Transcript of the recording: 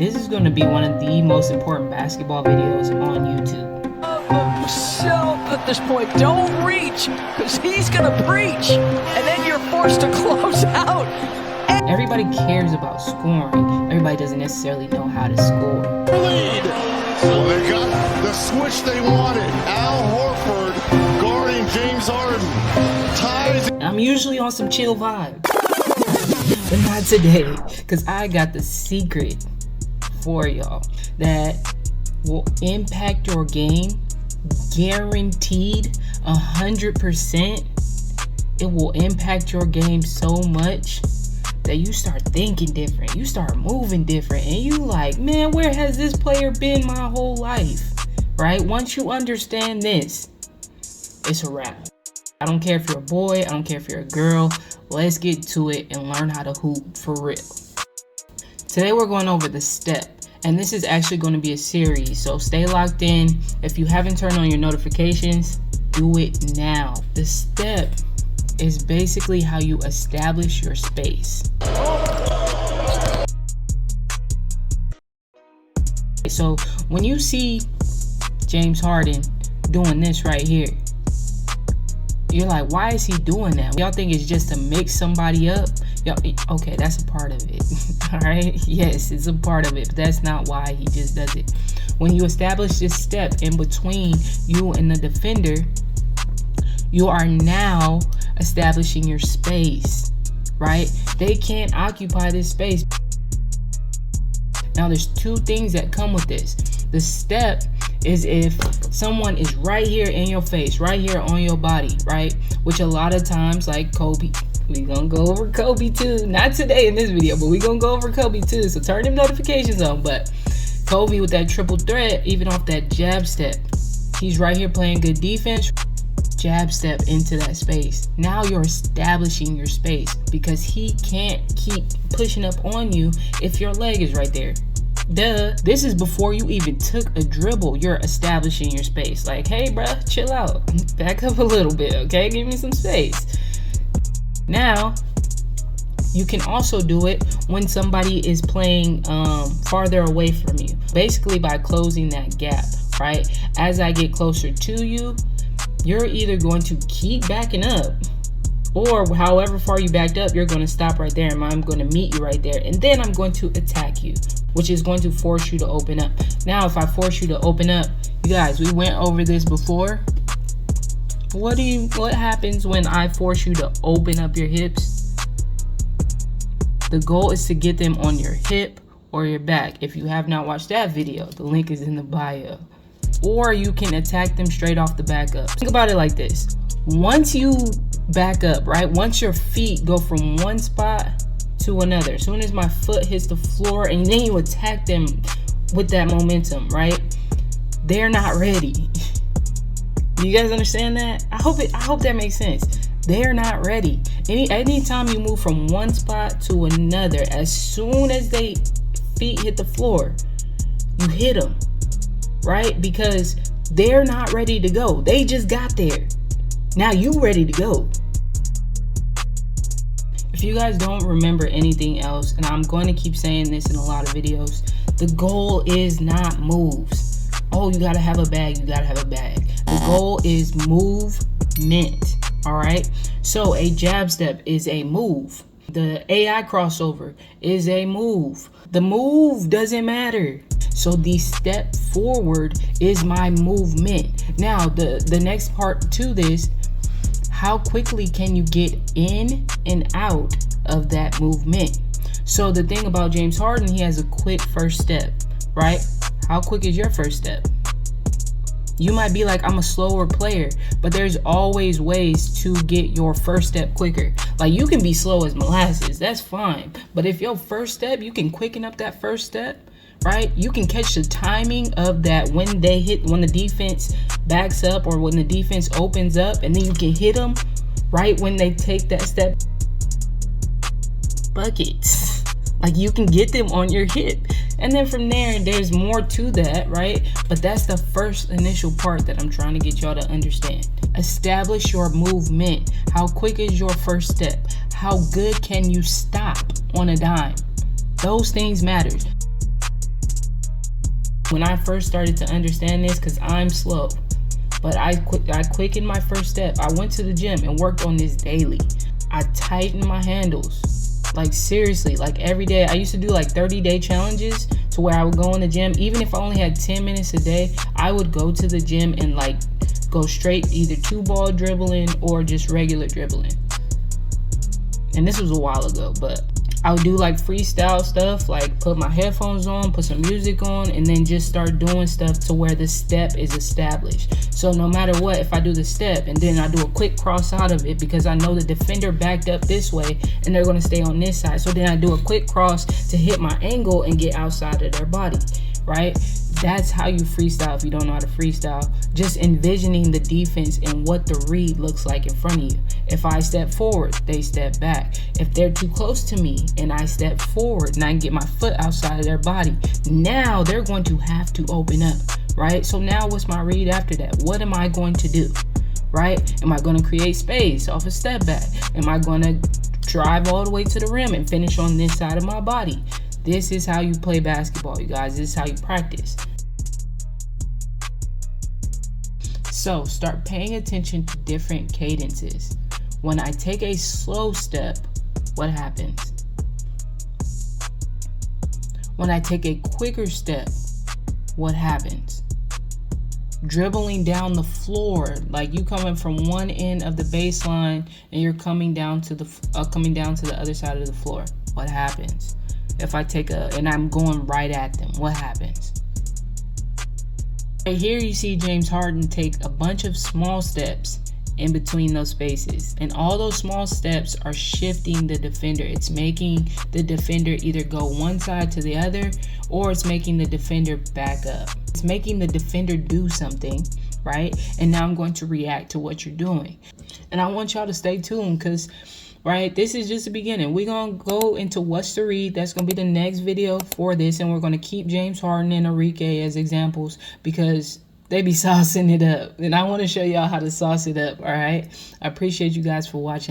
This is going to be one of the most important basketball videos on YouTube. Yourself at this point, don't reach, because he's going to preach, and then you're forced to close out. Everybody cares about scoring. Everybody doesn't necessarily know how to score. Lead. Well, they got the switch they wanted. Al Horford guarding James Harden. Ties. I'm usually on some chill vibe, but not today, because I got the secret for y'all that will impact your game guaranteed 100%. It will impact your game so much that you start thinking different, you start moving different, and you like, man, where has this player been my whole life? Right? Once you understand this, it's a wrap. I don't care if you're a boy, I don't care if you're a girl, let's get to it and learn how to hoop for real. Today we're going over the step, and this is actually going to be a series, so stay locked in. If you haven't turned on your notifications, do it now. The step is basically how you establish your space. So when you see James Harden doing this right here, you're like, why is he doing that? Y'all think it's just to mix somebody up? Okay, that's a part of it. All right, yes, it's a part of it, but that's not why he just does it. When you establish this step in between you and the defender, you are now establishing your space, right? They can't occupy this space. Now, there's two things that come with this. The step is if someone is right here in your face, right here on your body, right? Which a lot of times, like Kobe, we gonna go over Kobe too. Not today in this video, but we gonna go over Kobe too. So turn them notifications on. But Kobe with that triple threat, even off that jab step, he's right here playing good defense. Jab step into that space. Now you're establishing your space because he can't keep pushing up on you if your leg is right there. Duh. This is before you even took a dribble. You're establishing your space. Like, hey, bruh, chill out. Back up a little bit, okay? Give me some space. Now, you can also do it when somebody is playing farther away from you. Basically by closing that gap, right? As I get closer to you, you're either going to keep backing up, or however far you backed up, you're going to stop right there, and I'm going to meet you right there, and then I'm going to attack you, which is going to force you to open up. Now, if I force you to open up, you guys, we went over this before. What happens when I force you to open up your hips? The goal is to get them on your hip or your back. If you have not watched that video, the link is in the bio. Or you can attack them straight off the back up. Think about it like this. Once you back up, right? Once your feet go from one spot to another, as soon as my foot hits the floor, and then you attack them with that momentum, right? They're not ready. You guys understand that? I hope that makes sense. They're not ready. Anytime you move from one spot to another, as soon as they feet hit the floor, you hit them. Right? Because they're not ready to go. They just got there. Now you ready to go. If you guys don't remember anything else, and I'm going to keep saying this in a lot of videos, the goal is not moves. Oh, you got to have a bag. You got to have a bag. The goal is movement. All right. So a jab step is a move. The AI crossover is a move. The move doesn't matter. So the step forward is my movement. Now, the next part to this, how quickly can you get in and out of that movement? So the thing about James Harden, he has a quick first step, right? How quick is your first step? You might be like, I'm a slower player, but there's always ways to get your first step quicker. Like, you can be slow as molasses, that's fine. But if your first step, you can quicken up that first step, right? You can catch the timing of that when the defense backs up or when the defense opens up, and then you can hit them right when they take that step. Buckets. Like, you can get them on your hip. And then from there, there's more to that, right? But that's the first initial part that I'm trying to get y'all to understand. Establish your movement. How quick is your first step? How good can you stop on a dime? Those things matter. When I first started to understand this, because I'm slow, but I quickened my first step. I went to the gym and worked on this daily. I tightened my handles, like seriously, like every day. I used to do like 30-day challenges to where I would go in the gym. Even if I only had 10 minutes a day, I would go to the gym and like go straight either 2-ball dribbling or just regular dribbling. And this was a while ago, but I would do like freestyle stuff, like put my headphones on, put some music on, and then just start doing stuff to where the step is established. So no matter what, if I do the step and then I do a quick cross out of it because I know the defender backed up this way and they're going to stay on this side. So then I do a quick cross to hit my angle and get outside of their body, right? That's how you freestyle if you don't know how to freestyle. Just envisioning the defense and what the read looks like in front of you. If I step forward, they step back. If they're too close to me and I step forward and I get my foot outside of their body, now they're going to have to open up, right? So now what's my read after that? What am I going to do, right? Am I going to create space off a step back? Am I going to drive all the way to the rim and finish on this side of my body? This is how you play basketball, you guys. This is how you practice. So start paying attention to different cadences. When I take a slow step, what happens? When I take a quicker step, what happens? Dribbling down the floor, like you coming from one end of the baseline and you're coming down to the other side of the floor. What happens? If I take and I'm going right at them, what happens? Right here you see James Harden take a bunch of small steps in between those spaces, and all those small steps are shifting the defender. It's making the defender either go one side to the other, or it's making the defender back up. It's making the defender do something, right? And now I'm going to react to what you're doing. And I want y'all to stay tuned because, right, this is just the beginning. We're going to go into what's to read. That's going to be the next video for this. And we're going to keep James Harden and Enrique as examples because they be saucing it up. And I want to show y'all how to sauce it up, all right? I appreciate you guys for watching.